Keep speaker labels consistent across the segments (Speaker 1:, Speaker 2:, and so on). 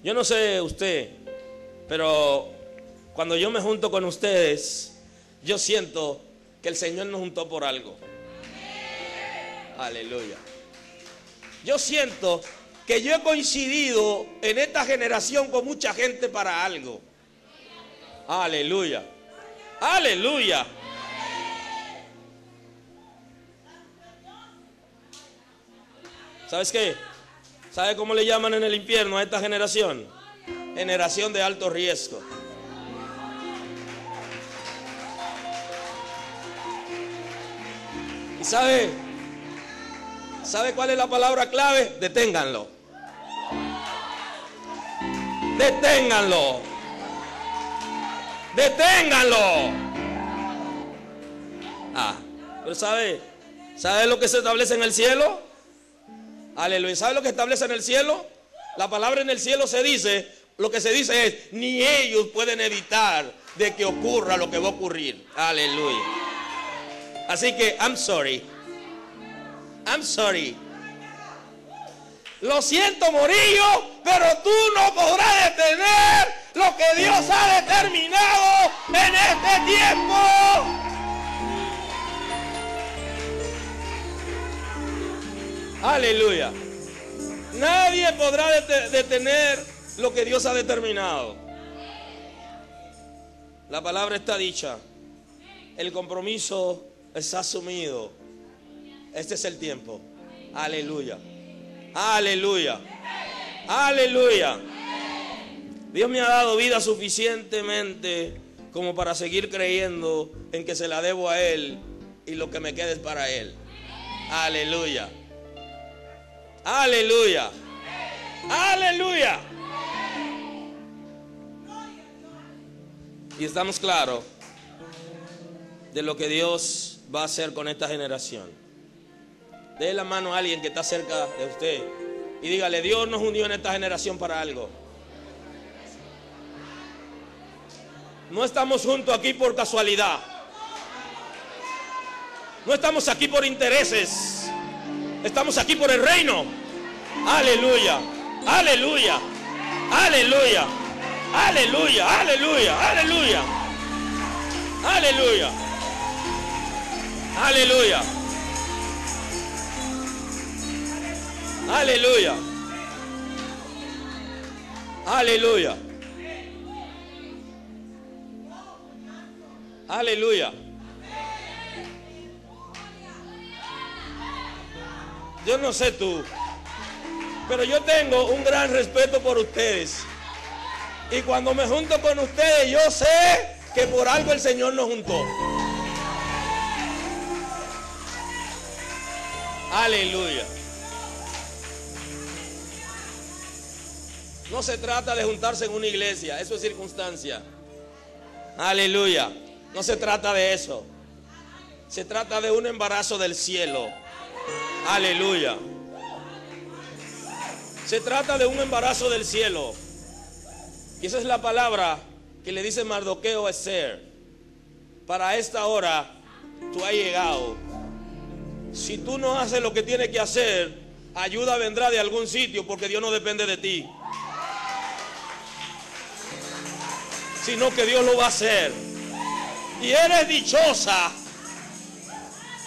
Speaker 1: Yo no sé usted, pero cuando yo me junto con ustedes, yo siento que el Señor nos juntó por algo. Aleluya. Yo siento que yo he coincidido en esta generación con mucha gente para algo. Aleluya. Aleluya. ¿Sabes qué? ¿Sabe cómo le llaman en el infierno a esta generación? Generación de alto riesgo. ¿Y sabe cuál es la palabra clave? Deténganlo. Deténganlo. Deténganlo. Pero ¿sabe lo que se establece en el cielo? Aleluya. ¿Sabe lo que establece en el cielo? La palabra en el cielo se dice, lo que se dice es, ni ellos pueden evitar de que ocurra lo que va a ocurrir. Aleluya. Así que, I'm sorry. Lo siento, Morillo, pero tú no podrás detener lo que Dios ha determinado en este tiempo. Aleluya. Nadie podrá detener lo que Dios ha determinado. La palabra está dicha. El compromiso está asumido. Este es el tiempo. Aleluya. Aleluya. Aleluya. Dios me ha dado vida suficientemente como para seguir creyendo en que se la debo a Él y lo que me quede es para Él. Aleluya. Aleluya. Aleluya. Y estamos claros de lo que Dios va a hacer con esta generación. Dé la mano a alguien que está cerca de usted y dígale, Dios nos unió en esta generación para algo. No estamos juntos aquí por casualidad. No estamos aquí por intereses. Estamos aquí por el reino. Aleluya. Aleluya. Aleluya. Aleluya. Aleluya. Aleluya. Aleluya. Aleluya. Aleluya. Aleluya. Aleluya. Yo no sé tú, pero yo tengo un gran respeto por ustedes. Y cuando me junto con ustedes, yo sé que por algo el Señor nos juntó. Aleluya. No se trata de juntarse en una iglesia, eso es circunstancia. Aleluya. No se trata de eso. Se trata de un embarazo del cielo. Aleluya. Se trata de un embarazo del cielo. Y esa es la palabra que le dice Mardoqueo a Esther. Para esta hora tú has llegado. Si tú no haces lo que tienes que hacer, ayuda vendrá de algún sitio, porque Dios no depende de ti, sino que Dios lo va a hacer. Y eres dichosa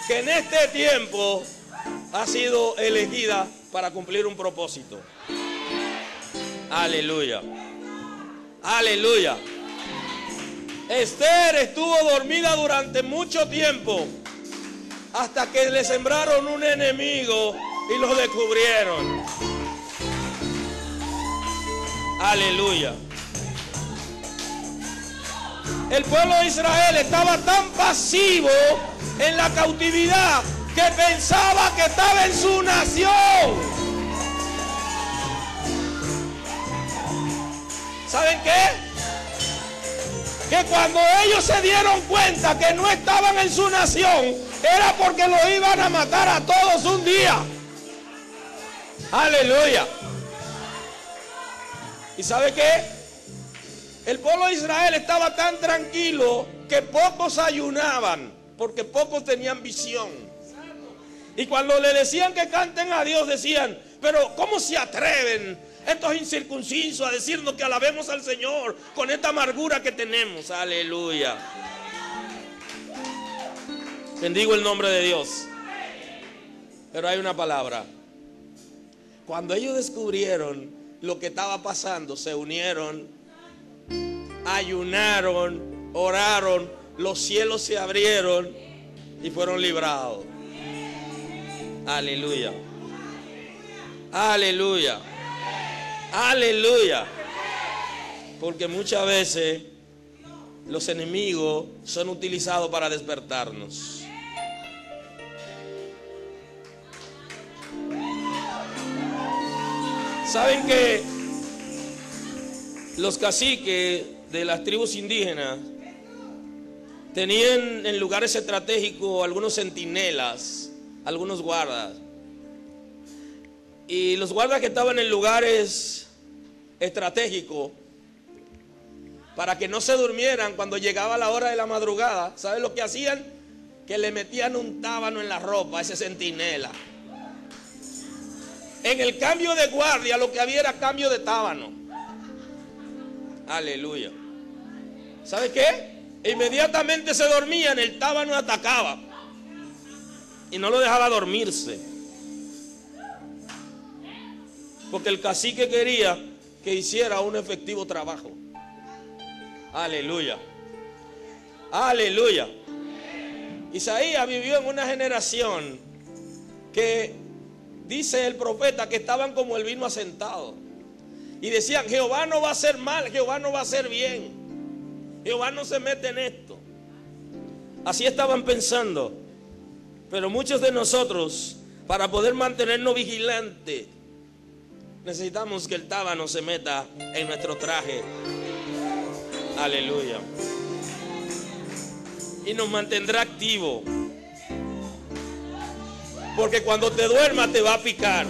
Speaker 1: que en este tiempo ha sido elegida para cumplir un propósito. Aleluya. Aleluya. Esther estuvo dormida durante mucho tiempo hasta que le sembraron un enemigo y lo descubrieron. Aleluya. El pueblo de Israel estaba tan pasivo en la cautividad que pensaba que estaba en su nación. ¿Saben qué? Que cuando ellos se dieron cuenta que no estaban en su nación, era porque los iban a matar a todos un día. Aleluya. ¿Y sabe qué? El pueblo de Israel estaba tan tranquilo que pocos ayunaban, porque pocos tenían visión. Y cuando le decían que canten a Dios, decían, pero ¿cómo se atreven estos incircuncisos a decirnos que alabemos al Señor con esta amargura que tenemos. Aleluya. Bendigo el nombre de Dios. Pero hay una palabra. Cuando ellos descubrieron lo que estaba pasando, se unieron, ayunaron, oraron, los cielos se abrieron y fueron librados. Aleluya. Aleluya. Aleluya. Porque muchas veces los enemigos son utilizados para despertarnos. ¿Saben que los caciques de las tribus indígenas tenían en lugares estratégicos algunos centinelas, algunos guardas? Y los guardas que estaban en lugares estratégicos, para que no se durmieran cuando llegaba la hora de la madrugada, ¿saben lo que hacían? Que le metían un tábano en la ropa a ese centinela. En el cambio de guardia lo que había era cambio de tábano. Aleluya. ¿Sabe qué? Inmediatamente se dormían, el tábano atacaba y no lo dejaba dormirse, porque el cacique quería que hiciera un efectivo trabajo. Aleluya. Aleluya. Isaías vivió en una generación que dice el profeta que estaban como el vino asentado y decían: Jehová no va a hacer mal, Jehová no va a hacer bien, Jehová no se mete en esto. Así estaban pensando. Pero muchos de nosotros, para poder mantenernos vigilantes, necesitamos que el tábano se meta en nuestro traje. Aleluya. Y nos mantendrá activo. Porque cuando te duermas te va a picar.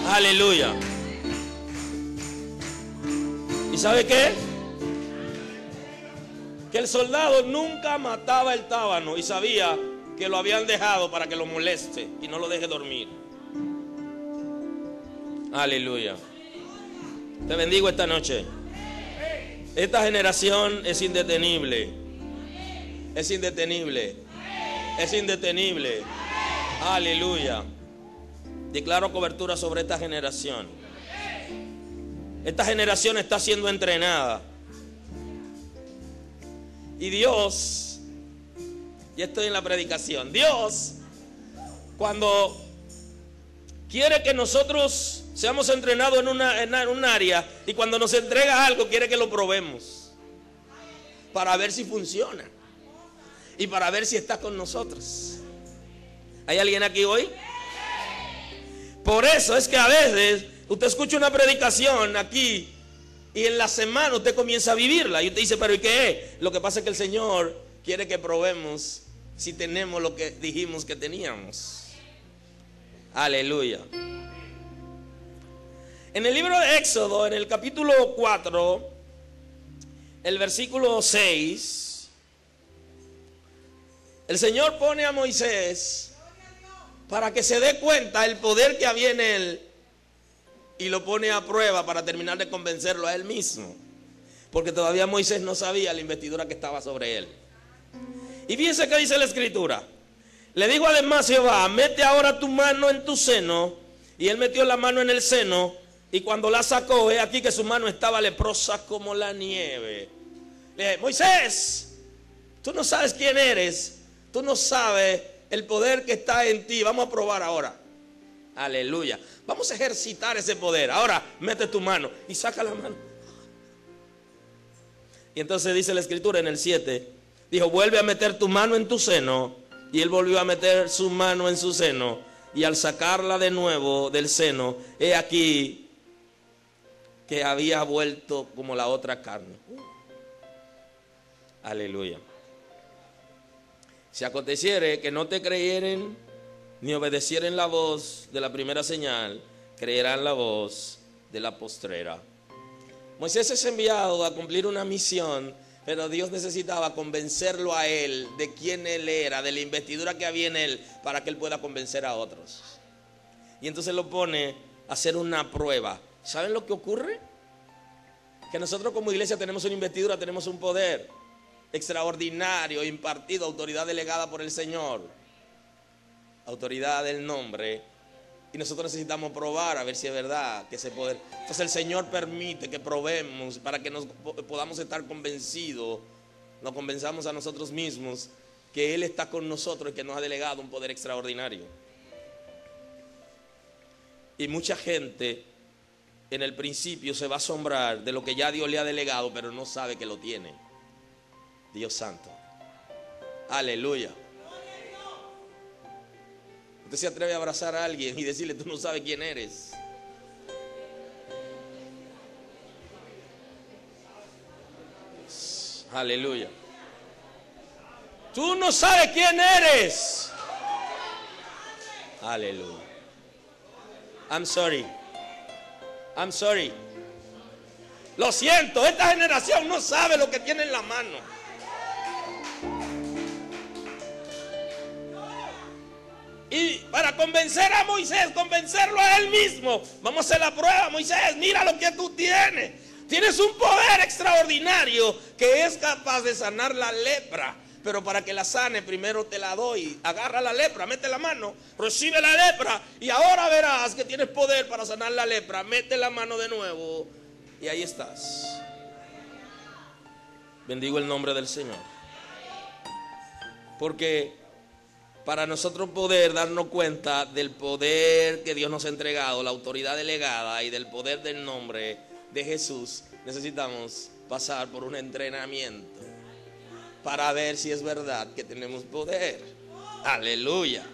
Speaker 1: Aleluya. ¿Y sabe qué? Que el soldado nunca mataba el tábano y sabía que lo habían dejado para que lo moleste y no lo deje dormir. Aleluya. Te bendigo esta noche. Esta generación es indetenible. Es indetenible. Es indetenible. Aleluya. Declaro cobertura sobre esta generación. Esta generación está siendo entrenada. Y Dios, ya estoy en la predicación, Dios, cuando quiere que nosotros seamos entrenados en un área, y cuando nos entrega algo quiere que lo probemos para ver si funciona y para ver si está con nosotros. ¿Hay alguien aquí hoy? Por eso es que a veces usted escucha una predicación aquí y en la semana usted comienza a vivirla y usted dice: pero ¿y qué es? Lo que pasa es que el Señor quiere que probemos si tenemos lo que dijimos que teníamos. Aleluya. En el libro de Éxodo, en el capítulo 4, el versículo 6, el Señor pone a Moisés para que se dé cuenta el poder que había en él, y lo pone a prueba para terminar de convencerlo a él mismo, porque todavía Moisés no sabía la investidura que estaba sobre él. Y fíjense que dice la escritura: le dijo además Jehová: mete ahora tu mano en tu seno. Y él metió la mano en el seno, y cuando la sacó, he aquí que su mano estaba leprosa como la nieve. Le dije: Moisés, tú no sabes quién eres, tú no sabes el poder que está en ti. Vamos a probar ahora. Aleluya. Vamos a ejercitar ese poder. Ahora mete tu mano y saca la mano. Y entonces dice la escritura en el 7, dijo: vuelve a meter tu mano en tu seno. Y él volvió a meter su mano en su seno, y al sacarla de nuevo del seno, he aquí que había vuelto como la otra carne. Aleluya. Si aconteciere que no te creyeren ni obedecieren la voz de la primera señal, creerán la voz de la postrera. Moisés es enviado a cumplir una misión, pero Dios necesitaba convencerlo a él de quién él era, de la investidura que había en él, para que él pueda convencer a otros. Y entonces lo pone hacer una prueba. ¿Saben lo que ocurre? Que nosotros como iglesia tenemos una investidura, tenemos un poder extraordinario, impartido, autoridad delegada por el Señor, autoridad del nombre, y nosotros necesitamos probar a ver si es verdad que ese poder. Entonces el Señor permite que probemos para que nos podamos estar convencidos, nos convenzamos a nosotros mismos que Él está con nosotros y que nos ha delegado un poder extraordinario. Y mucha gente en el principio se va a asombrar de lo que ya Dios le ha delegado, pero no sabe que lo tiene. Dios santo. Aleluya. Usted se atreve a abrazar a alguien y decirle: tú no sabes quién eres. Aleluya. Tú no sabes quién eres. Aleluya. I'm sorry. Lo siento, esta generación no sabe lo que tiene en la mano. Y para convencer a Moisés, convencerlo a él mismo, vamos a hacer la prueba. Moisés, mira lo que tú tienes. Tienes un poder extraordinario que es capaz de sanar la lepra. Pero para que la sane, primero te la doy. Agarra la lepra, mete la mano, recibe la lepra, y ahora verás que tienes poder para sanar la lepra. Mete la mano de nuevo y ahí estás. Bendigo el nombre del Señor. Porque para nosotros poder darnos cuenta del poder que Dios nos ha entregado, la autoridad delegada, y del poder del nombre de Jesús, necesitamos pasar por un entrenamiento para ver si es verdad que tenemos poder. Aleluya.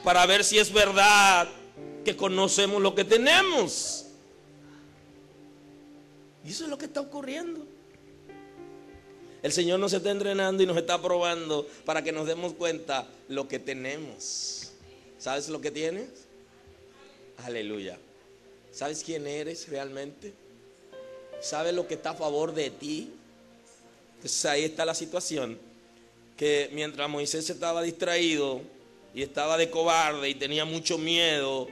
Speaker 1: Para ver si es verdad que conocemos lo que tenemos. Y eso es lo que está ocurriendo. El Señor nos está entrenando y nos está probando para que nos demos cuenta lo que tenemos. ¿Sabes lo que tienes? Aleluya. ¿Sabes quién eres realmente? ¿Sabes lo que está a favor de ti? Entonces ahí está la situación, que mientras Moisés estaba distraído y estaba de cobarde y tenía mucho miedo,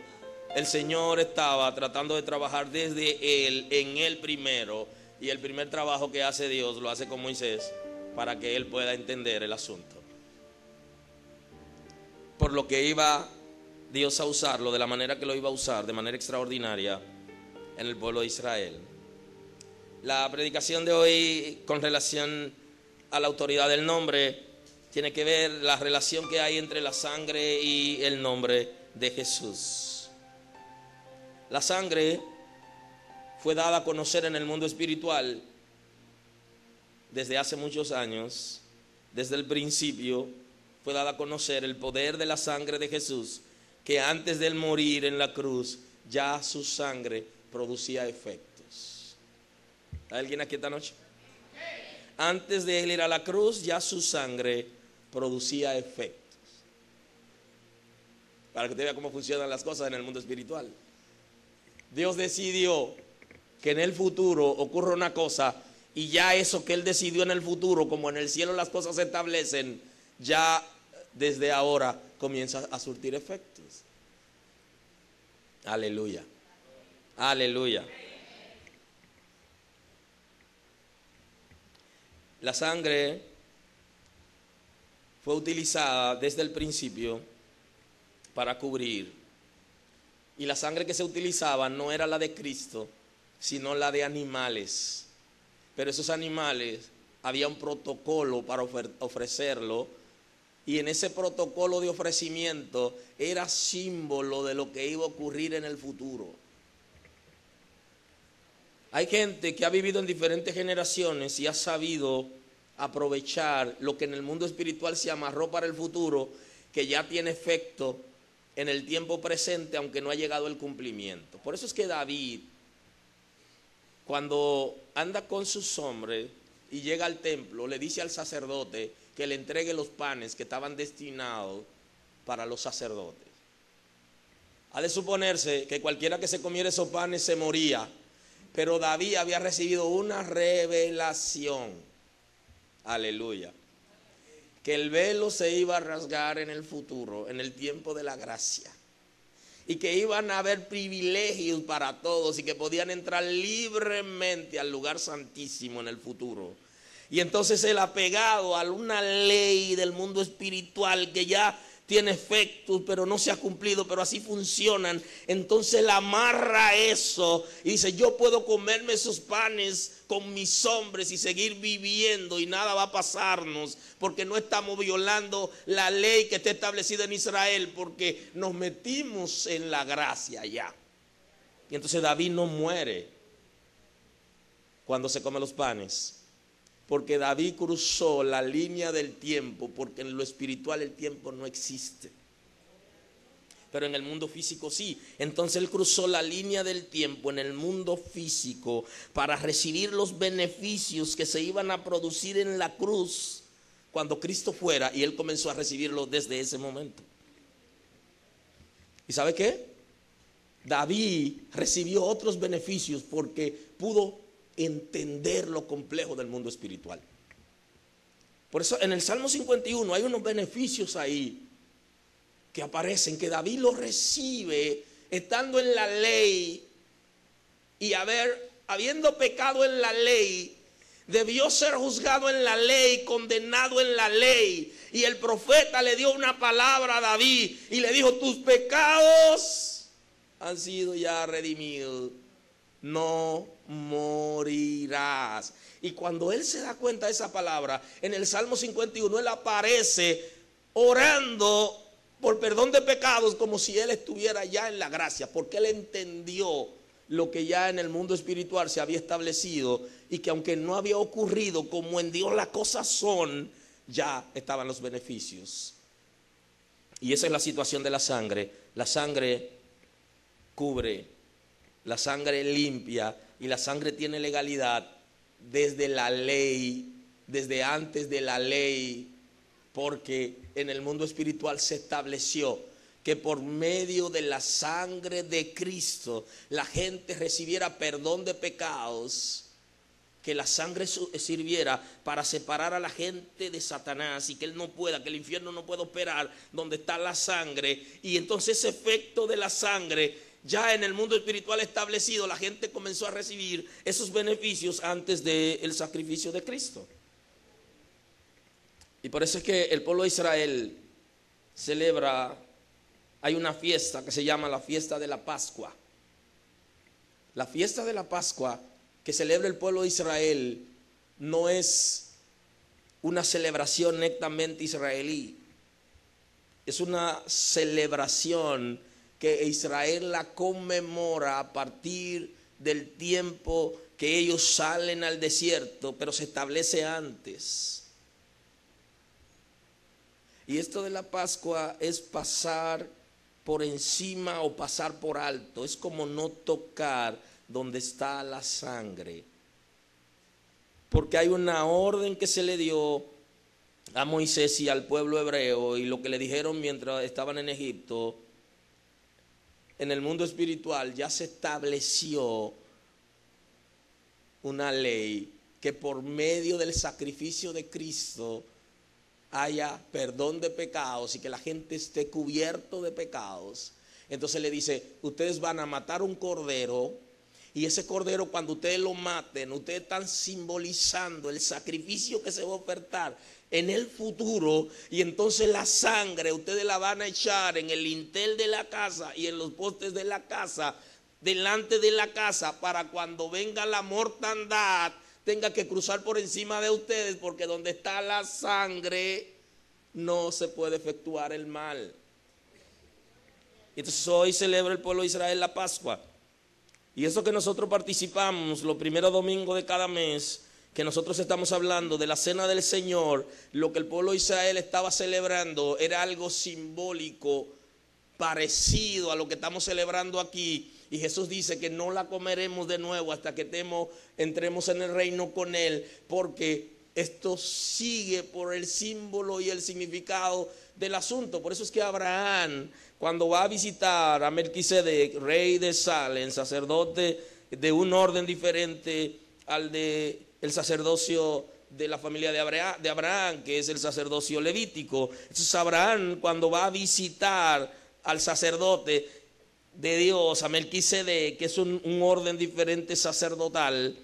Speaker 1: el Señor estaba tratando de trabajar desde Él, en Él primero. Y el primer trabajo que hace Dios lo hace con Moisés para que él pueda entender el asunto. Por lo que iba Dios a usarlo de la manera que lo iba a usar, de manera extraordinaria en el pueblo de Israel. La predicación de hoy con relación a la autoridad del nombre tiene que ver la relación que hay entre la sangre y el nombre de Jesús. La sangre fue dada a conocer en el mundo espiritual desde hace muchos años. Desde el principio fue dada a conocer el poder de la sangre de Jesús, que antes de él morir en la cruz, ya su sangre producía efectos. ¿Hay alguien aquí esta noche? Antes de él ir a la cruz, ya su sangre producía efectos. Para que usted vea cómo funcionan las cosas en el mundo espiritual. Dios decidió que en el futuro ocurra una cosa, y ya eso que Él decidió en el futuro, como en el cielo las cosas se establecen, ya desde ahora comienza a surtir efectos. Aleluya. Aleluya. La sangre fue utilizada desde el principio para cubrir, y la sangre que se utilizaba no era la de Cristo, sino la de animales. Pero esos animales, había un protocolo para ofrecerlo, y en ese protocolo de ofrecimiento era símbolo de lo que iba a ocurrir en el futuro. Hay gente que ha vivido en diferentes generaciones y ha sabido aprovechar lo que en el mundo espiritual se amarró para el futuro, que ya tiene efecto en el tiempo presente, aunque no ha llegado el cumplimiento. Por eso es que David, cuando anda con sus hombres y llega al templo, le dice al sacerdote que le entregue los panes que estaban destinados para los sacerdotes. Ha de suponerse que cualquiera que se comiera esos panes se moría, pero David había recibido una revelación. Aleluya. Que el velo se iba a rasgar en el futuro, en el tiempo de la gracia. y que iban a haber privilegios para todos y que podían entrar libremente al lugar santísimo en el futuro. Y entonces él, apegado a una ley del mundo espiritual que ya tiene efectos, pero no se ha cumplido, pero así funcionan, entonces él amarra eso y dice: yo puedo comerme esos panes con mis hombres y seguir viviendo y nada va a pasarnos, porque no estamos violando la ley que está establecida en Israel, porque nos metimos en la gracia ya. Y entonces David no muere cuando se come los panes, porque David cruzó la línea del tiempo, porque en lo espiritual el tiempo no existe, pero en el mundo físico sí. Entonces él cruzó la línea del tiempo en el mundo físico para recibir los beneficios que se iban a producir en la cruz cuando Cristo fuera, y él comenzó a recibirlos desde ese momento. ¿Y sabe qué? David recibió otros beneficios porque pudo entender lo complejo del mundo espiritual. Por eso en el Salmo 51 hay unos beneficios ahí que aparecen, que David los recibe estando en la ley, y habiendo pecado en la ley, debió ser juzgado en la ley, condenado en la ley, y el profeta le dio una palabra a David y le dijo: tus pecados han sido ya redimidos, no morirás. Y cuando él se da cuenta de esa palabra, en el Salmo 51 él aparece orando por perdón de pecados, como si él estuviera ya en la gracia, porque él entendió lo que ya en el mundo espiritual se había establecido, y que aunque no había ocurrido como en Dios las cosas son, ya estaban los beneficios. Y esa es la situación de la sangre. La sangre cubre, la sangre limpia, y la sangre tiene legalidad desde la ley, desde antes de la ley, porque en el mundo espiritual se estableció que por medio de la sangre de Cristo la gente recibiera perdón de pecados, que la sangre sirviera para separar a la gente de Satanás, y que él no pueda, que el infierno no pueda operar donde está la sangre. Y entonces ese efecto de la sangre ya en el mundo espiritual establecido, la gente comenzó a recibir esos beneficios antes del sacrificio de Cristo. Y por eso es que el pueblo de Israel celebra, hay una fiesta que se llama la fiesta de la Pascua. La fiesta de la Pascua que celebra el pueblo de Israel no es una celebración netamente israelí, es una celebración que Israel la conmemora a partir del tiempo que ellos salen al desierto, pero se establece antes. Y esto de la Pascua es pasar por encima o pasar por alto, es como no tocar donde está la sangre, porque hay una orden que se le dio a Moisés y al pueblo hebreo, y lo que le dijeron mientras estaban en Egipto. En el mundo espiritual ya se estableció una ley que por medio del sacrificio de Cristo haya perdón de pecados y que la gente esté cubierto de pecados. Entonces le dice: ustedes van a matar un cordero, y ese cordero, cuando ustedes lo maten, ustedes están simbolizando el sacrificio que se va a ofertar en el futuro. Y entonces la sangre ustedes la van a echar en el lintel de la casa y en los postes de la casa, delante de la casa, para cuando venga la mortandad tenga que cruzar por encima de ustedes, porque donde está la sangre no se puede efectuar el mal. Entonces hoy celebra el pueblo de Israel la Pascua. Y eso que nosotros participamos los primeros domingos de cada mes, que nosotros estamos hablando de la cena del Señor, lo que el pueblo de Israel estaba celebrando era algo simbólico, parecido a lo que estamos celebrando aquí. Y Jesús dice que no la comeremos de nuevo hasta que entremos en el reino con Él, porque esto sigue por el símbolo y el significado del asunto. Por eso es que Abraham, cuando va a visitar a Melquisedec, rey de Salem, sacerdote de un orden diferente al de el sacerdocio de la familia de Abraham, que es el sacerdocio levítico. Entonces Abraham, cuando va a visitar al sacerdote, de Dios, a Melquisedec, que es un orden diferente sacerdotal,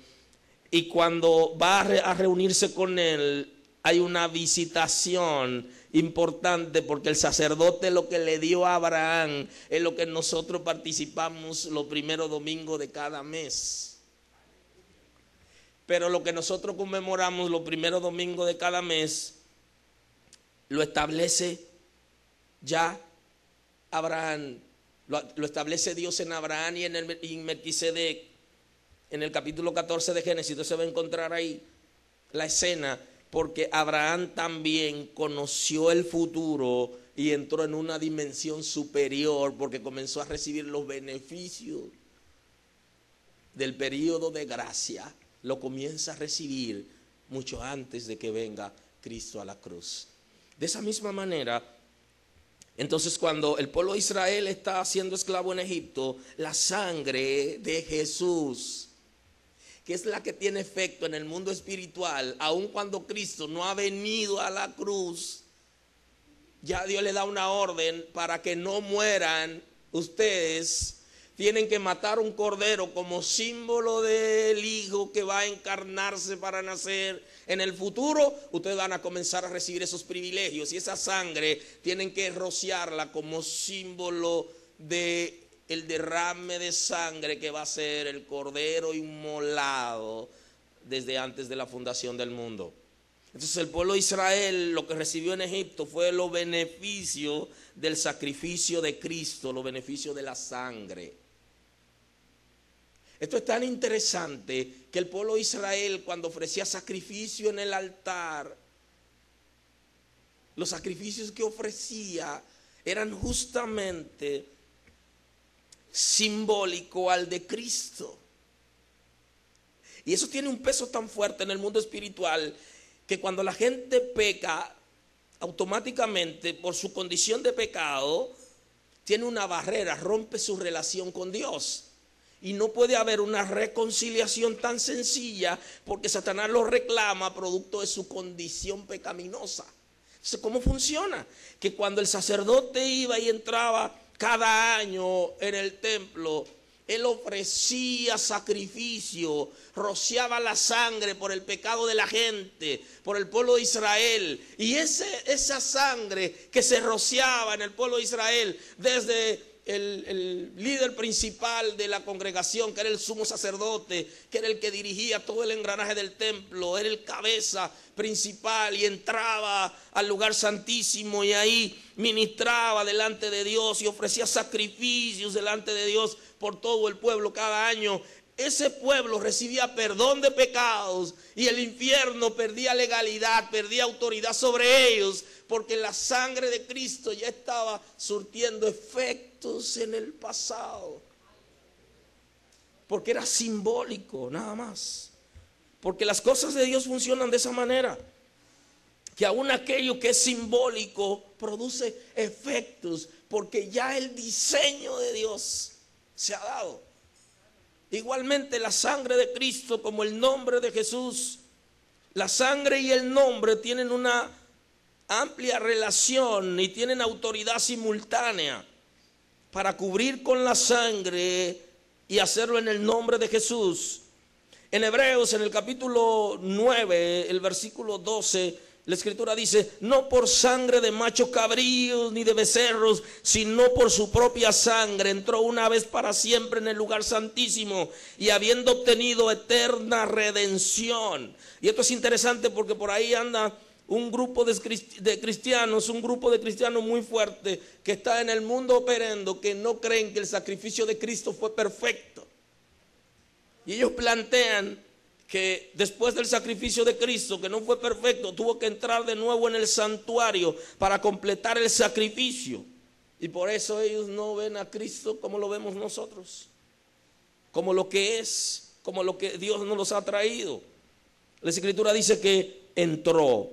Speaker 1: y cuando va a reunirse con él, hay una visitación importante, porque el sacerdote lo que le dio a Abraham es lo que nosotros participamos los primeros domingos de cada mes. Pero lo que nosotros conmemoramos los primeros domingos de cada mes lo establece ya Abraham, lo establece Dios en Abraham y en Melquisedec. En el capítulo 14 de Génesis usted se va a encontrar ahí la escena, porque Abraham también conoció el futuro y entró en una dimensión superior, porque comenzó a recibir los beneficios del periodo de gracia. Lo comienza a recibir mucho antes de que venga Cristo a la cruz. De esa misma manera, entonces, cuando el pueblo de Israel está siendo esclavo en Egipto, la sangre de Jesús, que es la que tiene efecto en el mundo espiritual, aun cuando Cristo no ha venido a la cruz, ya Dios le da una orden para que no mueran ustedes. Tienen que matar un cordero como símbolo del Hijo que va a encarnarse para nacer en el futuro. Ustedes van a comenzar a recibir esos privilegios, y esa sangre tienen que rociarla como símbolo de el derrame de sangre que va a ser el cordero inmolado desde antes de la fundación del mundo. Entonces el pueblo de Israel lo que recibió en Egipto fue los beneficios del sacrificio de Cristo, los beneficios de la sangre. Esto es tan interesante que el pueblo de Israel, cuando ofrecía sacrificio en el altar, los sacrificios que ofrecía eran justamente simbólico al de Cristo. Y eso tiene un peso tan fuerte en el mundo espiritual que cuando la gente peca, automáticamente por su condición de pecado, tiene una barrera, rompe su relación con Dios. Y no puede haber una reconciliación tan sencilla, porque Satanás lo reclama producto de su condición pecaminosa. Entonces, ¿cómo funciona? Que cuando el sacerdote iba y entraba cada año en el templo, él ofrecía sacrificio, rociaba la sangre por el pecado de la gente, por el pueblo de Israel. Y esa sangre que se rociaba en el pueblo de Israel, desde el líder principal de la congregación, que era el sumo sacerdote, que era el que dirigía todo el engranaje del templo, era el cabeza principal, y entraba al lugar santísimo y ahí ministraba delante de Dios y ofrecía sacrificios delante de Dios por todo el pueblo cada año. Ese pueblo recibía perdón de pecados y el infierno perdía legalidad, perdía autoridad sobre ellos, porque la sangre de Cristo ya estaba surtiendo efectos en el pasado. Porque era simbólico, nada más. Porque las cosas de Dios funcionan de esa manera, que aún aquello que es simbólico produce efectos, porque ya el diseño de Dios se ha dado. Igualmente la sangre de Cristo, como el nombre de Jesús, la sangre y el nombre tienen una amplia relación y tienen autoridad simultánea para cubrir con la sangre y hacerlo en el nombre de Jesús. En Hebreos, en el capítulo 9, el versículo 12, la escritura dice: no por sangre de machos cabríos ni de becerros, sino por su propia sangre entró una vez para siempre en el lugar santísimo, y habiendo obtenido eterna redención. Y esto es interesante porque por ahí anda un grupo de cristianos, muy fuerte, que está en el mundo operando, que no creen que el sacrificio de Cristo fue perfecto. Y ellos plantean que después del sacrificio de Cristo, que no fue perfecto, tuvo que entrar de nuevo en el santuario para completar el sacrificio. Y por eso ellos no ven a Cristo como lo vemos nosotros, como lo que es, como lo que Dios nos los ha traído. La escritura dice que entró,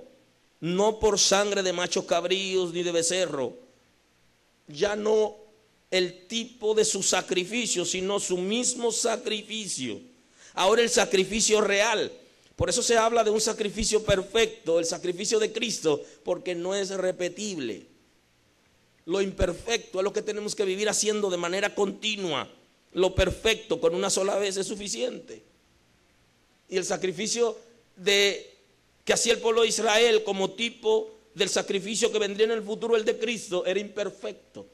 Speaker 1: no por sangre de machos cabríos ni de becerro, ya no el tipo de su sacrificio, sino su mismo sacrificio. Ahora el sacrificio real. Por eso se habla de un sacrificio perfecto, el sacrificio de Cristo, porque no es repetible. Lo imperfecto es lo que tenemos que vivir haciendo de manera continua. Lo perfecto con una sola vez es suficiente. Y el sacrificio que hacía el pueblo de Israel como tipo del sacrificio que vendría en el futuro, el de Cristo, era imperfecto.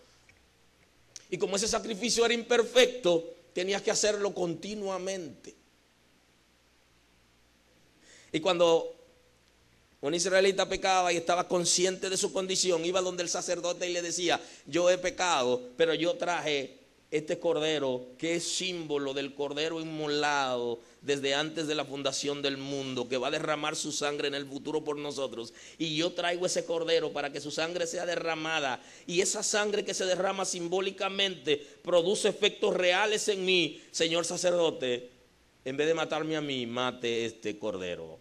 Speaker 1: Y como ese sacrificio era imperfecto, tenías que hacerlo continuamente. Y cuando un israelita pecaba y estaba consciente de su condición, iba donde el sacerdote y le decía: yo he pecado, pero yo traje este cordero que es símbolo del cordero inmolado desde antes de la fundación del mundo, que va a derramar su sangre en el futuro por nosotros, y yo traigo ese cordero para que su sangre sea derramada, y esa sangre que se derrama simbólicamente produce efectos reales en mí. Señor sacerdote, en vez de matarme a mí, mate este cordero.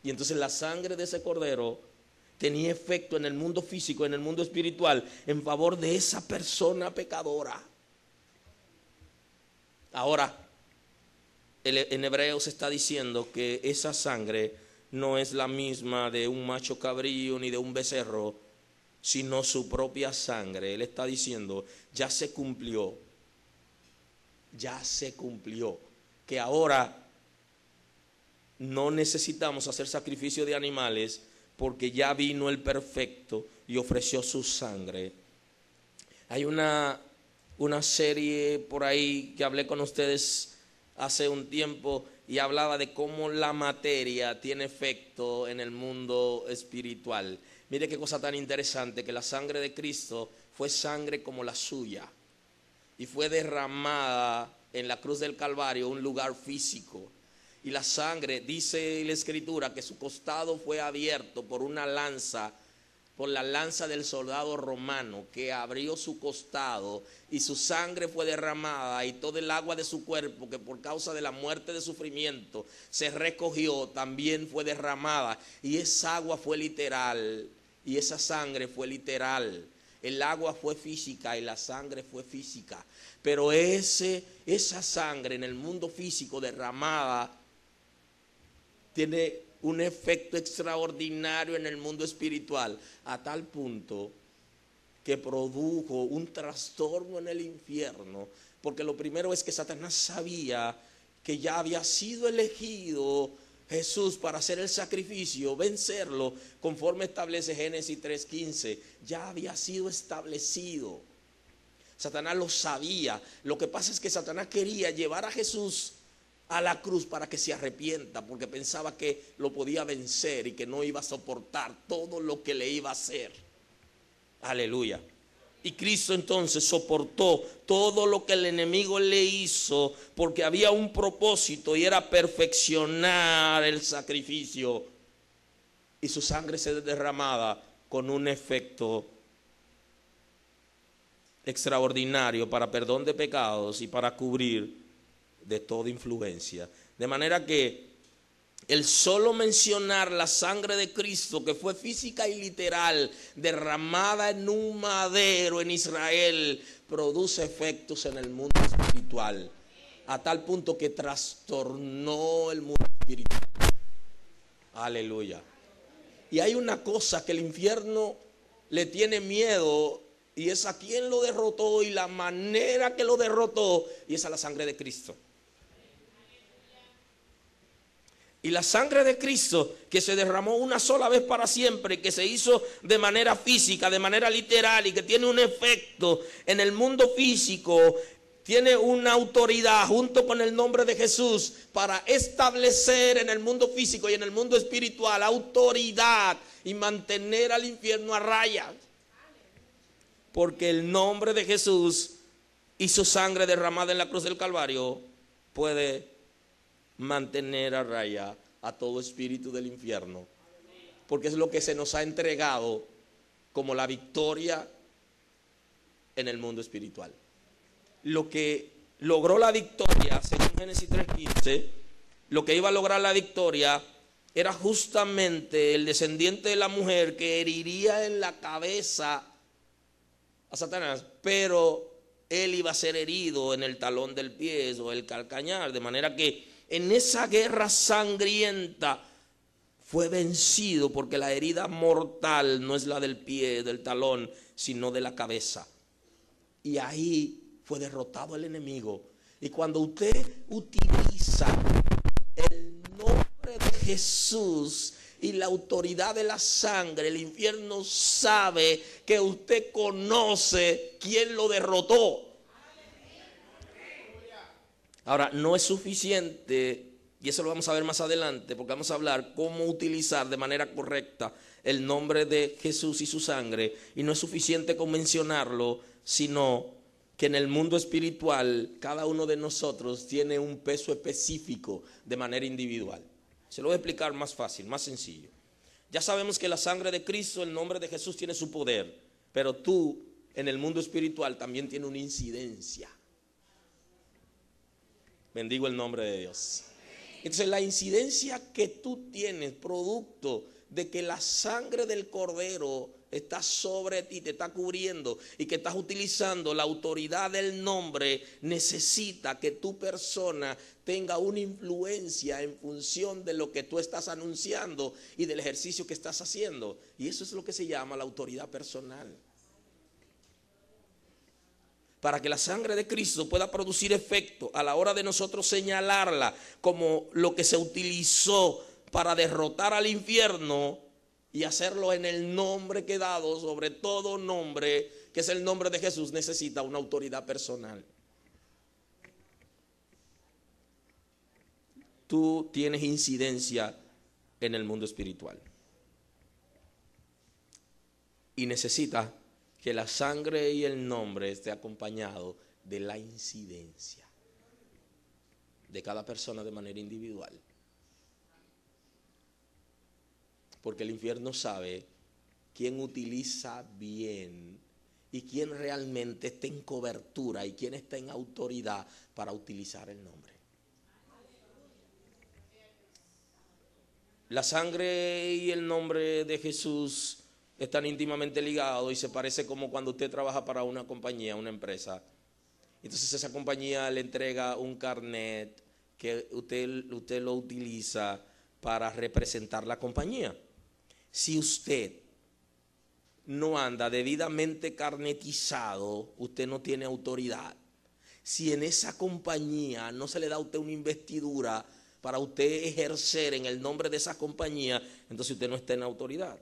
Speaker 1: Y entonces la sangre de ese cordero tenía efecto en el mundo físico, en el mundo espiritual, en favor de esa persona pecadora. Ahora, en Hebreos está diciendo que esa sangre no es la misma de un macho cabrío ni de un becerro, sino su propia sangre. Él está diciendo: ya se cumplió, que ahora no necesitamos hacer sacrificio de animales, porque ya vino el perfecto y ofreció su sangre. Hay una serie por ahí que hablé con ustedes hace un tiempo y hablaba de cómo la materia tiene efecto en el mundo espiritual. Mire qué cosa tan interesante, que la sangre de Cristo fue sangre como la suya y fue derramada en la cruz del Calvario, un lugar físico. Y la sangre, dice la Escritura, que su costado fue abierto por una lanza, por la lanza del soldado romano, que abrió su costado, y su sangre fue derramada, y todo el agua de su cuerpo, que por causa de la muerte de sufrimiento se recogió, también fue derramada. Y esa agua fue literal, y esa sangre fue literal. El agua fue física y la sangre fue física. Pero esa sangre en el mundo físico derramada tiene un efecto extraordinario en el mundo espiritual, a tal punto que produjo un trastorno en el infierno. Porque lo primero es que Satanás sabía que ya había sido elegido Jesús para hacer el sacrificio, vencerlo, conforme establece Génesis 3:15. Ya había sido establecido. Satanás lo sabía. Lo que pasa es que Satanás quería llevar a Jesús a la cruz para que se arrepienta, porque pensaba que lo podía vencer y que no iba a soportar todo lo que le iba a hacer. Aleluya. Y Cristo entonces soportó todo lo que el enemigo le hizo, porque había un propósito, y era perfeccionar el sacrificio. Y su sangre se derramaba con un efecto extraordinario para perdón de pecados y para cubrir de toda influencia. De manera que el solo mencionar la sangre de Cristo, que fue física y literal, derramada en un madero en Israel, produce efectos en el mundo espiritual, a tal punto que trastornó el mundo espiritual. Aleluya. Y hay una cosa que el infierno le tiene miedo, y es a quien lo derrotó y la manera que lo derrotó, y es a la sangre de Cristo. Y la sangre de Cristo, que se derramó una sola vez para siempre, que se hizo de manera física, de manera literal, y que tiene un efecto en el mundo físico, tiene una autoridad junto con el nombre de Jesús para establecer en el mundo físico y en el mundo espiritual autoridad y mantener al infierno a raya. Porque el nombre de Jesús y su sangre derramada en la cruz del Calvario puede mantener a raya a todo espíritu del infierno, porque es lo que se nos ha entregado como la victoria en el mundo espiritual. Lo que logró la victoria, según Génesis 3:15, lo que iba a lograr la victoria era justamente el descendiente de la mujer que heriría en la cabeza a Satanás, pero él iba a ser herido en el talón del pie o el calcañar, de manera que en esa guerra sangrienta fue vencido porque la herida mortal no es la del pie, del talón, sino de la cabeza. Y ahí fue derrotado el enemigo. Y cuando usted utiliza el nombre de Jesús y la autoridad de la sangre, el infierno sabe que usted conoce quién lo derrotó. Ahora, no es suficiente, y eso lo vamos a ver más adelante, porque vamos a hablar cómo utilizar de manera correcta el nombre de Jesús y su sangre. Y no es suficiente con mencionarlo, sino que en el mundo espiritual cada uno de nosotros tiene un peso específico de manera individual. Se lo voy a explicar más fácil, más sencillo. Ya sabemos que la sangre de Cristo, el nombre de Jesús tiene su poder, pero tú en el mundo espiritual también tiene una incidencia. Bendigo el nombre de Dios. Entonces la incidencia que tú tienes, producto de que la sangre del Cordero está sobre ti, te está cubriendo y que estás utilizando la autoridad del nombre, necesita que tu persona tenga una influencia en función de lo que tú estás anunciando y del ejercicio que estás haciendo. Y eso es lo que se llama la autoridad personal. Para que la sangre de Cristo pueda producir efecto a la hora de nosotros señalarla como lo que se utilizó para derrotar al infierno y hacerlo en el nombre que he dado sobre todo nombre, que es el nombre de Jesús, necesita una autoridad personal. Tú tienes incidencia en el mundo espiritual y necesitas que la sangre y el nombre esté acompañado de la incidencia de cada persona de manera individual. Porque el infierno sabe quién utiliza bien y quién realmente está en cobertura y quién está en autoridad para utilizar el nombre. La sangre y el nombre de Jesús están íntimamente ligados y se parece como cuando usted trabaja para una compañía, una empresa. Entonces esa compañía le entrega un carnet que usted lo utiliza para representar la compañía. Si usted no anda debidamente carnetizado, usted no tiene autoridad. Si en esa compañía no se le da a usted una investidura para usted ejercer en el nombre de esa compañía, entonces usted no está en autoridad.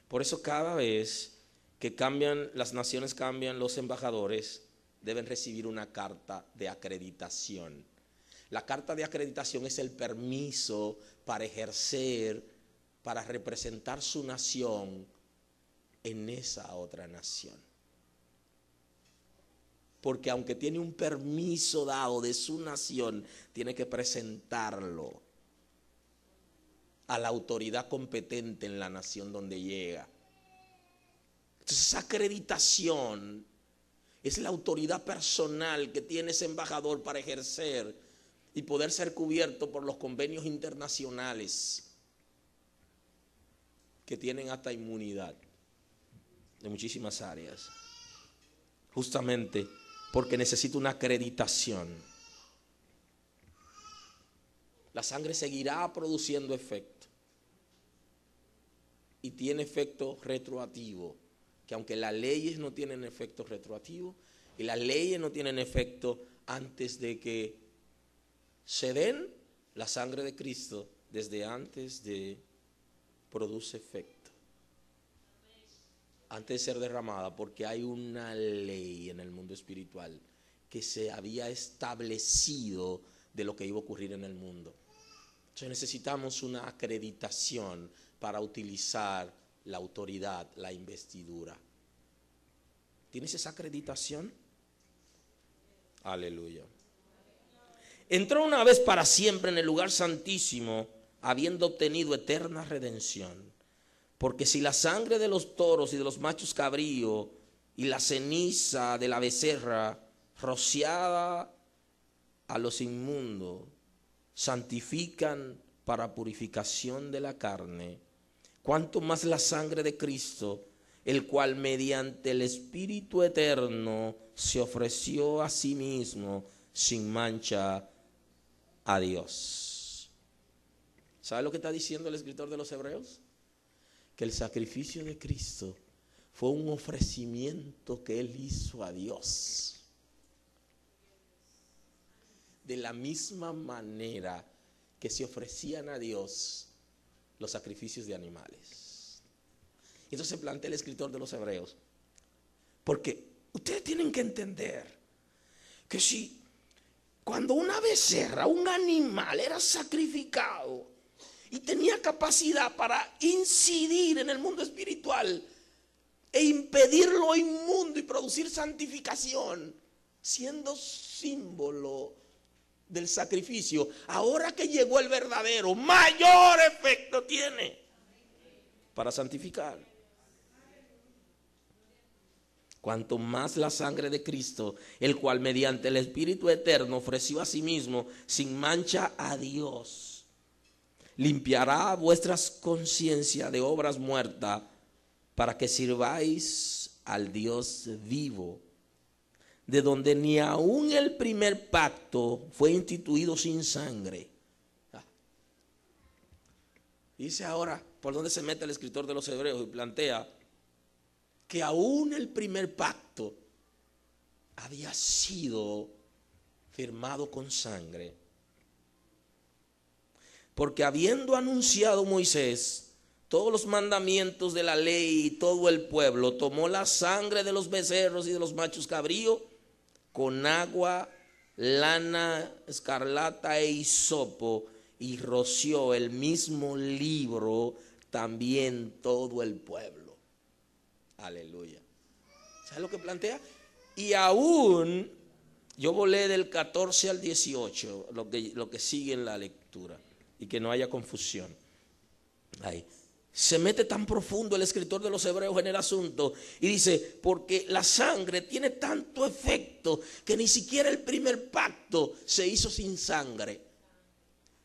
Speaker 1: Por eso cada vez que cambian, las naciones cambian, los embajadores deben recibir una carta de acreditación. La carta de acreditación es el permiso para ejercer, para representar su nación en esa otra nación. Porque aunque tiene un permiso dado de su nación, tiene que presentarlo a la autoridad competente en la nación donde llega. Entonces esa acreditación es la autoridad personal que tiene ese embajador para ejercer y poder ser cubierto por los convenios internacionales que tienen hasta inmunidad de muchísimas áreas. Justamente porque necesita una acreditación. La sangre seguirá produciendo efecto y tiene efecto retroactivo, que aunque las leyes no tienen efecto retroactivo y las leyes no tienen efecto antes de que se den, la sangre de Cristo desde antes de produce efecto, antes de ser derramada, porque hay una ley en el mundo espiritual que se había establecido de lo que iba a ocurrir en el mundo. Entonces necesitamos una acreditación para utilizar la autoridad, la investidura. ¿Tienes esa acreditación? Aleluya. Entró una vez para siempre en el lugar santísimo, habiendo obtenido eterna redención. Porque si la sangre de los toros y de los machos cabríos y la ceniza de la becerra rociada a los inmundos santifican para purificación de la carne, cuánto más la sangre de Cristo, el cual mediante el Espíritu eterno se ofreció a sí mismo sin mancha a Dios. ¿Sabe lo que está diciendo el escritor de los Hebreos? Que el sacrificio de Cristo fue un ofrecimiento que Él hizo a Dios. De la misma manera que se ofrecían a Dios los sacrificios de animales. Entonces plantea el escritor de los Hebreos, porque ustedes tienen que entender que si cuando una becerra, un animal, era sacrificado y tenía capacidad para incidir en el mundo espiritual e impedir lo inmundo y producir santificación, siendo símbolo del sacrificio, ahora que llegó el verdadero, mayor efecto tiene para santificar. Cuanto más la sangre de Cristo, el cual mediante el Espíritu eterno ofreció a sí mismo sin mancha a Dios, limpiará vuestras conciencias de obras muertas para que sirváis al Dios vivo, de donde ni aun el primer pacto fue instituido sin sangre. Dice ahora, por dónde se mete el escritor de los Hebreos, y plantea que aún el primer pacto había sido firmado con sangre. Porque habiendo anunciado Moisés todos los mandamientos de la ley y todo el pueblo, tomó la sangre de los becerros y de los machos cabríos con agua, lana, escarlata e hisopo, y roció el mismo libro también todo el pueblo. Aleluya. ¿Sabes lo que plantea? Y aún, yo volé del 14 al 18, lo que sigue en la lectura, y que no haya confusión. Ahí. Se mete tan profundo el escritor de los Hebreos en el asunto y dice, porque la sangre tiene tanto efecto que ni siquiera el primer pacto se hizo sin sangre,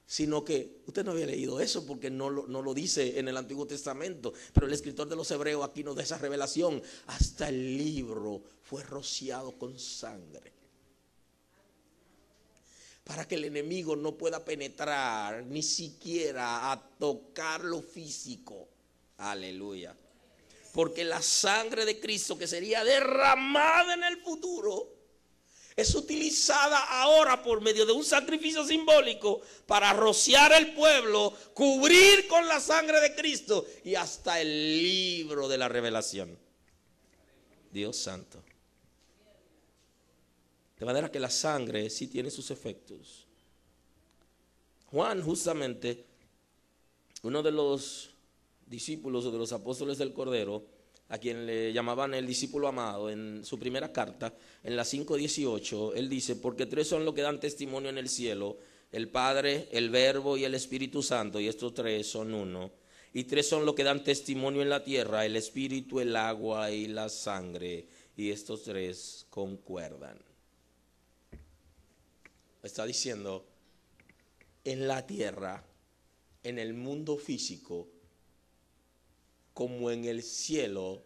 Speaker 1: sino que usted no había leído eso porque no lo dice en el Antiguo Testamento, pero el escritor de los Hebreos aquí nos da esa revelación. Hasta el libro fue rociado con sangre para que el enemigo no pueda penetrar ni siquiera a tocar lo físico. Aleluya. Porque la sangre de Cristo, que sería derramada en el futuro, es utilizada ahora por medio de un sacrificio simbólico para rociar el pueblo, cubrir con la sangre de Cristo y hasta el libro de la revelación. Dios santo. De manera que la sangre sí tiene sus efectos. Juan, justamente, uno de los discípulos o de los apóstoles del Cordero, a quien le llamaban el discípulo amado, en su primera carta, en la 5:18, él dice, porque tres son los que dan testimonio en el cielo, el Padre, el Verbo y el Espíritu Santo, y estos tres son uno. Y tres son los que dan testimonio en la tierra, el Espíritu, el agua y la sangre, y estos tres concuerdan. Está diciendo, en la tierra, en el mundo físico, como en el cielo,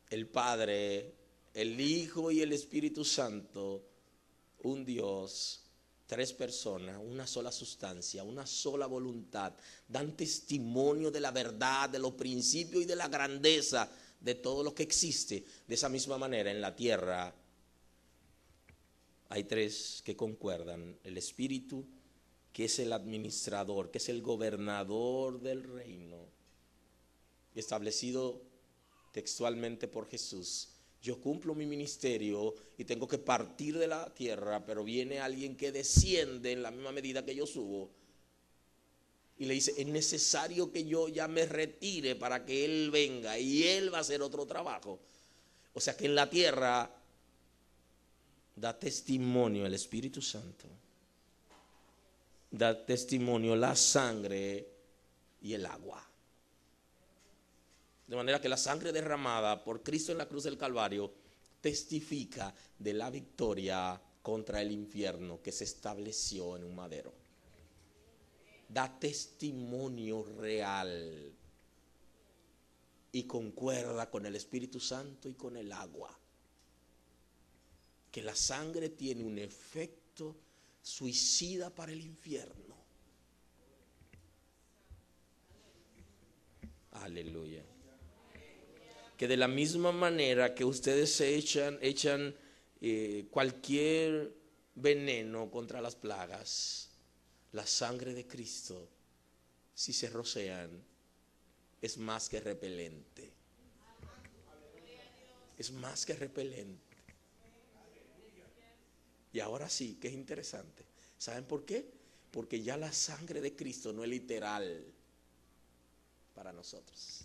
Speaker 1: el Padre, el Hijo y el Espíritu Santo, un Dios, tres personas, una sola sustancia, una sola voluntad, dan testimonio de la verdad, de los principios y de la grandeza de todo lo que existe. De esa misma manera, en la tierra hay tres que concuerdan: el Espíritu, que es el administrador, que es el gobernador del reino, establecido textualmente por Jesús. Yo cumplo mi ministerio y tengo que partir de la tierra, pero viene alguien que desciende en la misma medida que yo subo y le dice, es necesario que yo ya me retire para que Él venga y Él va a hacer otro trabajo. O sea que en la tierra da testimonio el Espíritu Santo, da testimonio la sangre y el agua. De manera que la sangre derramada por Cristo en la cruz del Calvario testifica de la victoria contra el infierno que se estableció en un madero. Da testimonio real y concuerda con el Espíritu Santo y con el agua. Que la sangre tiene un efecto suicida para el infierno. Aleluya. Que de la misma manera que ustedes se echan cualquier veneno contra las plagas, la sangre de Cristo, si se rocean, es más que repelente. Es más que repelente. Y ahora sí, que es interesante. ¿Saben por qué? Porque ya la sangre de Cristo no es literal para nosotros.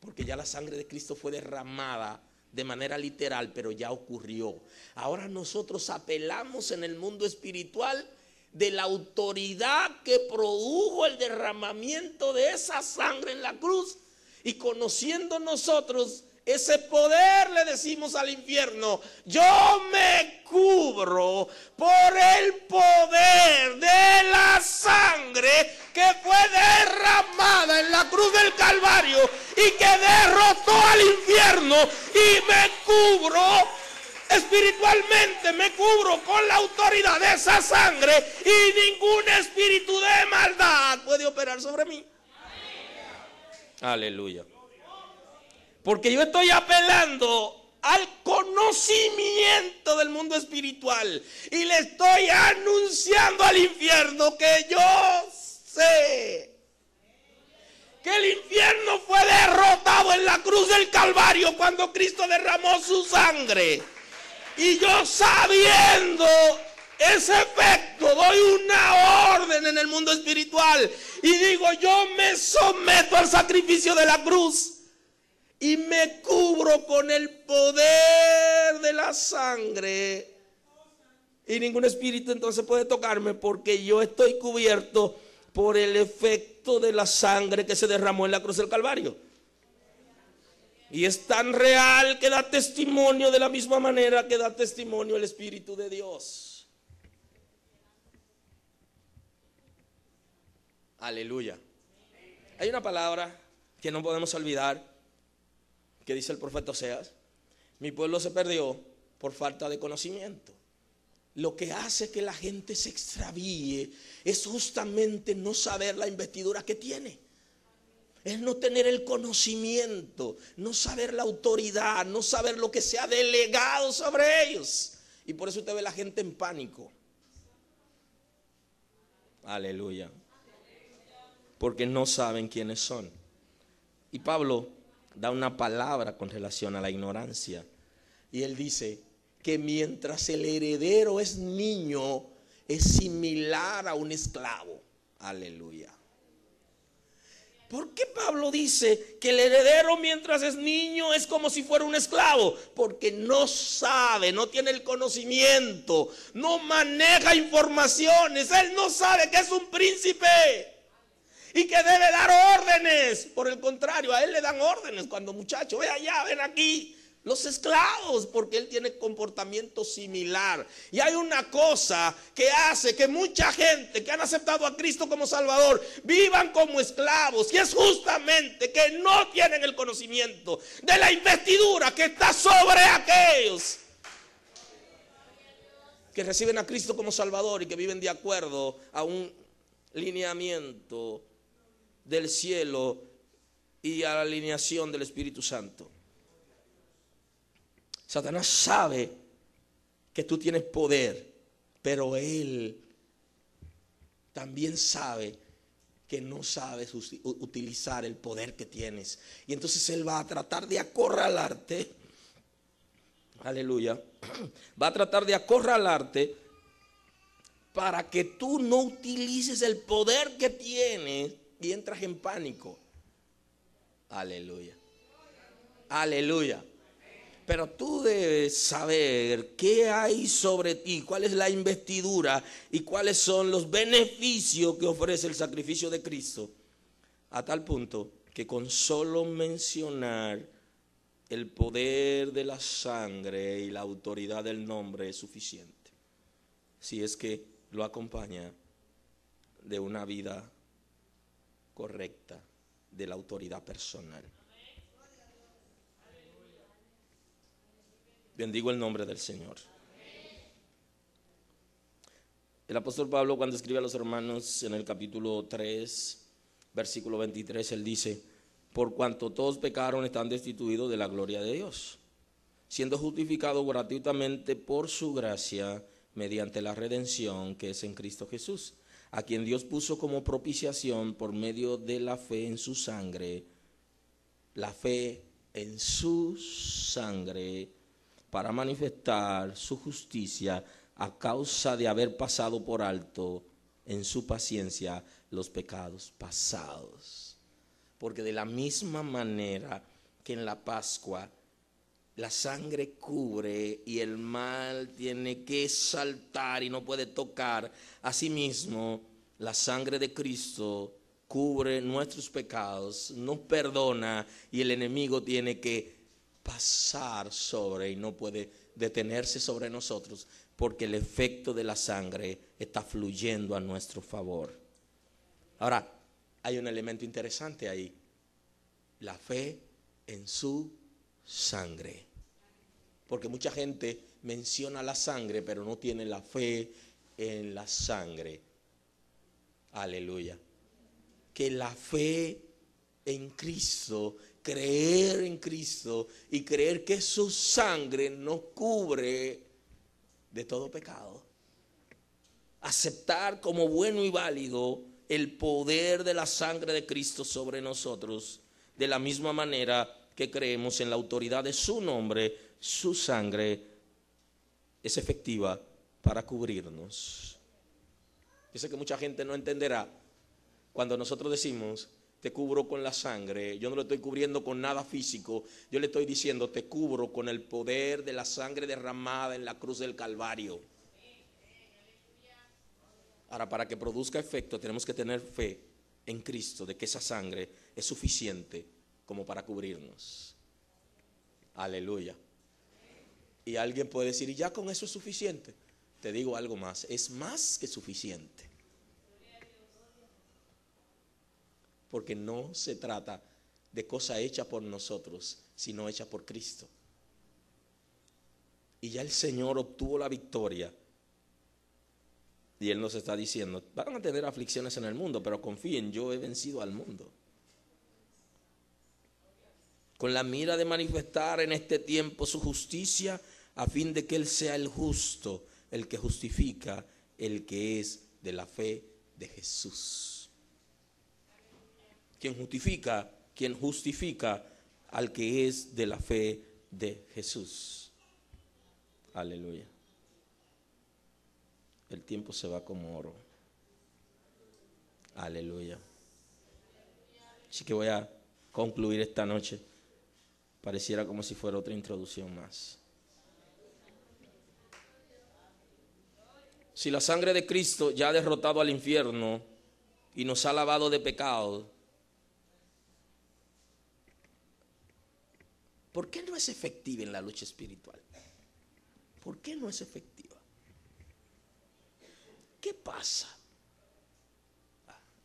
Speaker 1: Porque ya la sangre de Cristo fue derramada de manera literal, pero ya ocurrió. Ahora nosotros apelamos en el mundo espiritual de la autoridad que produjo el derramamiento de esa sangre en la cruz. Y conociendo nosotros ese poder, le decimos al infierno: yo me cubro por el poder de la sangre que fue derramada en la cruz del Calvario y que derrotó al infierno, y me cubro espiritualmente, me cubro con la autoridad de esa sangre, y ningún espíritu de maldad puede operar sobre mí. Aleluya. Porque yo estoy apelando al conocimiento del mundo espiritual y le estoy anunciando al infierno que yo sé que el infierno fue derrotado en la cruz del Calvario cuando Cristo derramó su sangre. Y yo, sabiendo ese efecto, doy una orden en el mundo espiritual y digo: yo me someto al sacrificio de la cruz y me cubro con el poder de la sangre, y ningún espíritu entonces puede tocarme, porque yo estoy cubierto por el efecto de la sangre que se derramó en la cruz del Calvario. Y es tan real que da testimonio de la misma manera que da testimonio el Espíritu de Dios. Aleluya. Hay una palabra que no podemos olvidar, que dice el profeta Oseas: mi pueblo se perdió por falta de conocimiento. Lo que hace que la gente se extravíe es justamente no saber la investidura que tiene. Es no tener el conocimiento, no saber la autoridad, no saber lo que se ha delegado sobre ellos. Y por eso usted ve a la gente en pánico. Aleluya. Porque no saben quiénes son. Y Pablo da una palabra con relación a la ignorancia. Y él dice que mientras el heredero es niño, es similar a un esclavo. Aleluya. ¿Por qué Pablo dice que el heredero mientras es niño es como si fuera un esclavo? Porque no sabe, no tiene el conocimiento, no maneja informaciones. Él no sabe que es un príncipe y que debe dar órdenes. Por el contrario, a él le dan órdenes cuando muchacho, ve allá, ven aquí. Los esclavos, porque él tiene comportamiento similar. Y hay una cosa que hace que mucha gente que han aceptado a Cristo como Salvador vivan como esclavos, y es justamente que no tienen el conocimiento de la investidura que está sobre aquellos que reciben a Cristo como Salvador y que viven de acuerdo a un lineamiento del cielo y a la alineación del Espíritu Santo. Satanás sabe que tú tienes poder, pero él también sabe que no sabes utilizar el poder que tienes. Y entonces él va a tratar de acorralarte. Aleluya. Va a tratar de acorralarte para que tú no utilices el poder que tienes y entras en pánico. Aleluya. Aleluya. Pero tú debes saber qué hay sobre ti, cuál es la investidura y cuáles son los beneficios que ofrece el sacrificio de Cristo, a tal punto que con solo mencionar el poder de la sangre y la autoridad del nombre es suficiente, si es que lo acompaña de una vida correcta de la autoridad personal. Bendigo el nombre del Señor. El apóstol Pablo, cuando escribe a los hermanos en el capítulo 3, versículo 23, él dice: por cuanto todos pecaron, están destituidos de la gloria de Dios, siendo justificados gratuitamente por su gracia, mediante la redención que es en Cristo Jesús, a quien Dios puso como propiciación por medio de la fe en su sangre, la fe en su sangre, para manifestar su justicia a causa de haber pasado por alto en su paciencia los pecados pasados. Porque de la misma manera que en la Pascua la sangre cubre y el mal tiene que saltar y no puede tocar, asimismo la sangre de Cristo cubre nuestros pecados, nos perdona y el enemigo tiene que pasar sobre y no puede detenerse sobre nosotros, porque el efecto de la sangre está fluyendo a nuestro favor. Ahora, hay un elemento interesante ahí: la fe en su sangre. Porque mucha gente menciona la sangre, pero no tiene la fe en la sangre. Aleluya. Que la fe en Cristo, creer en Cristo y creer que su sangre nos cubre de todo pecado. Aceptar como bueno y válido el poder de la sangre de Cristo sobre nosotros, de la misma manera que creemos en la autoridad de su nombre. Su sangre es efectiva para cubrirnos. Yo sé que mucha gente no entenderá cuando nosotros decimos: te cubro con la sangre. Yo no lo estoy cubriendo con nada físico. Yo le estoy diciendo: te cubro con el poder de la sangre derramada en la cruz del Calvario. Ahora, para que produzca efecto, tenemos que tener fe en Cristo de que esa sangre es suficiente como para cubrirnos. Aleluya. Y alguien puede decir: ¿y ya con eso es suficiente? Te digo algo más: es más que suficiente. Porque no se trata de cosa hecha por nosotros, sino hecha por Cristo. Y ya el Señor obtuvo la victoria. Y Él nos está diciendo: van a tener aflicciones en el mundo, pero confíen, yo he vencido al mundo. Con la mira de manifestar en este tiempo su justicia, a fin de que Él sea el justo, el que justifica, el que es de la fe de Jesús. Quien justifica al que es de la fe de Jesús. Aleluya. El tiempo se va como oro. Aleluya. Así que voy a concluir esta noche. Pareciera como si fuera otra introducción más. Si la sangre de Cristo ya ha derrotado al infierno y nos ha lavado de pecado, ¿por qué no es efectiva en la lucha espiritual? ¿Por qué no es efectiva? ¿Qué pasa?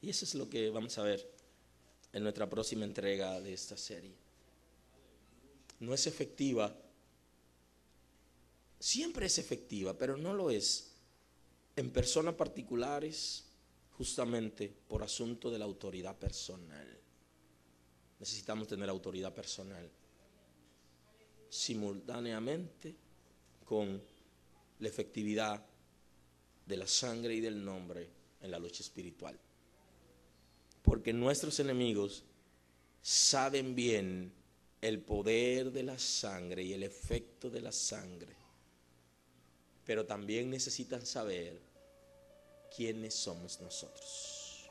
Speaker 1: Y eso es lo que vamos a ver en nuestra próxima entrega de esta serie. No es efectiva. Siempre es efectiva, pero no lo es en personas particulares, justamente por asunto de la autoridad personal. Necesitamos tener autoridad personal simultáneamente con la efectividad de la sangre y del nombre en la lucha espiritual. Porque nuestros enemigos saben bien el poder de la sangre y el efecto de la sangre, pero también necesitan saber quiénes somos nosotros.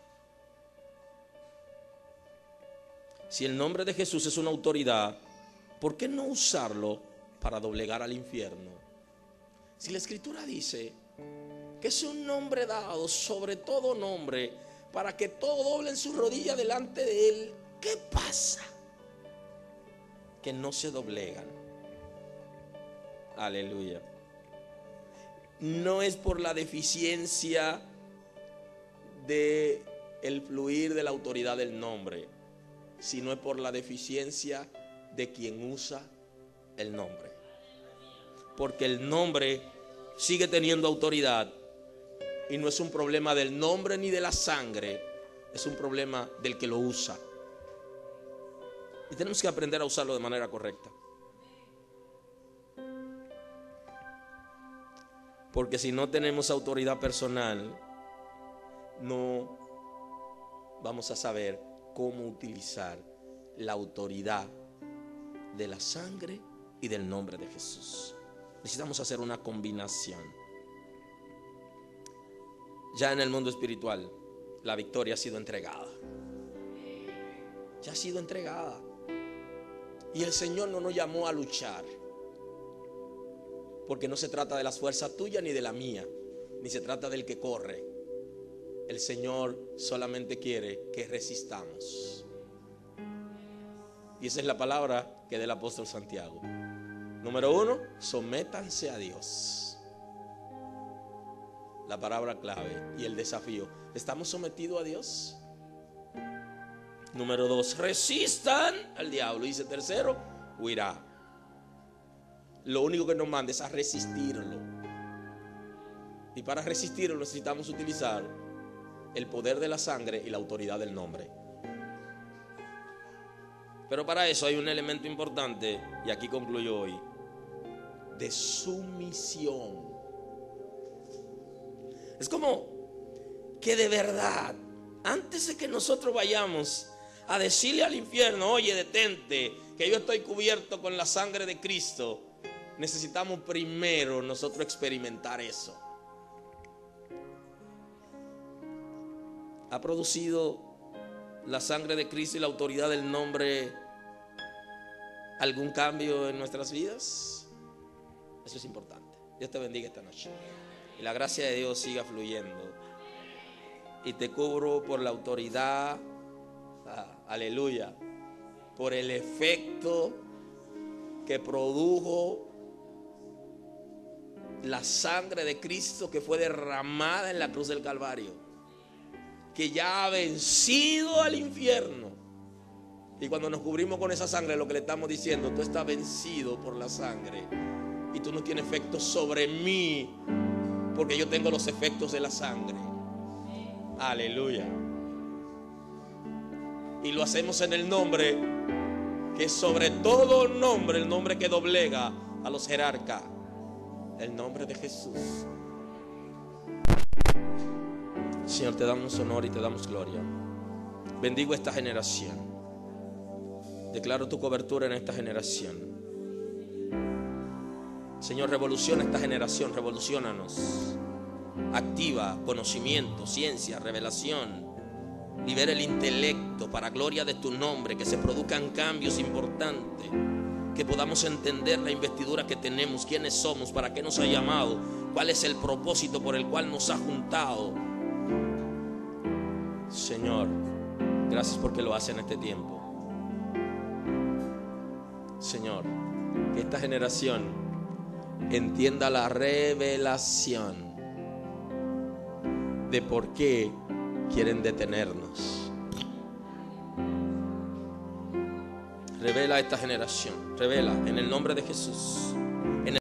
Speaker 1: Si el nombre de Jesús es una autoridad, ¿por qué no usarlo para doblegar al infierno? Si la Escritura dice que es un nombre dado sobre todo nombre, para que todo doble en su rodilla delante de Él, ¿qué pasa? Que no se doblegan. Aleluya. No es por la deficiencia de el fluir de la autoridad del nombre, sino es por la deficiencia de quien usa el nombre. Porque el nombre sigue teniendo autoridad y no es un problema del nombre ni de la sangre, es un problema del que lo usa. Y tenemos que aprender a usarlo de manera correcta. Porque si no tenemos autoridad personal, no vamos a saber cómo utilizar la autoridad de la sangre y del nombre de Jesús. Necesitamos hacer una combinación. Ya en el mundo espiritual, la victoria ha sido entregada. Ya ha sido entregada. Y el Señor no nos llamó a luchar. Porque no se trata de las fuerzas tuyas ni de la mía, ni se trata del que corre. El Señor solamente quiere que resistamos. Y esa es la palabra que da el apóstol Santiago. Número 1, sométanse a Dios. La palabra clave y el desafío. ¿Estamos sometidos a Dios? Número 2, resistan al diablo. Dice tercero, huirá. Lo único que nos manda es a resistirlo. Y para resistirlo necesitamos utilizar el poder de la sangre y la autoridad del nombre. Pero para eso hay un elemento importante, y aquí concluyo hoy, de sumisión. Es como que de verdad, antes de que nosotros vayamos a decirle al infierno, oye, detente, que yo estoy cubierto con la sangre de Cristo, necesitamos primero nosotros experimentar eso. ¿Ha producido la sangre de Cristo y la autoridad del nombre algún cambio en nuestras vidas? Eso es importante. Dios te bendiga esta noche. Y la gracia de Dios siga fluyendo. Y te cubro por la autoridad, aleluya, por el efecto que produjo la sangre de Cristo que fue derramada en la cruz del Calvario, que ya ha vencido al infierno. Y cuando nos cubrimos con esa sangre, lo que le estamos diciendo, tú estás vencido por la sangre y tú no tienes efecto sobre mí, porque yo tengo los efectos de la sangre. Aleluya. Y lo hacemos en el nombre que es sobre todo nombre, el nombre que doblega a los jerarcas, el nombre de Jesús. Señor, te damos honor y te damos gloria. Bendigo esta generación. Declaro tu cobertura en esta generación. Señor, revoluciona esta generación, revoluciónanos. Activa conocimiento, ciencia, revelación. Libera el intelecto para gloria de tu nombre, que se produzcan cambios importantes, que podamos entender la investidura que tenemos, quiénes somos, para qué nos ha llamado, cuál es el propósito por el cual nos ha juntado. Señor, gracias porque lo hace en este tiempo. Señor, que esta generación entienda la revelación de por qué quieren detenernos. Revela a esta generación, revela en el nombre de Jesús, en el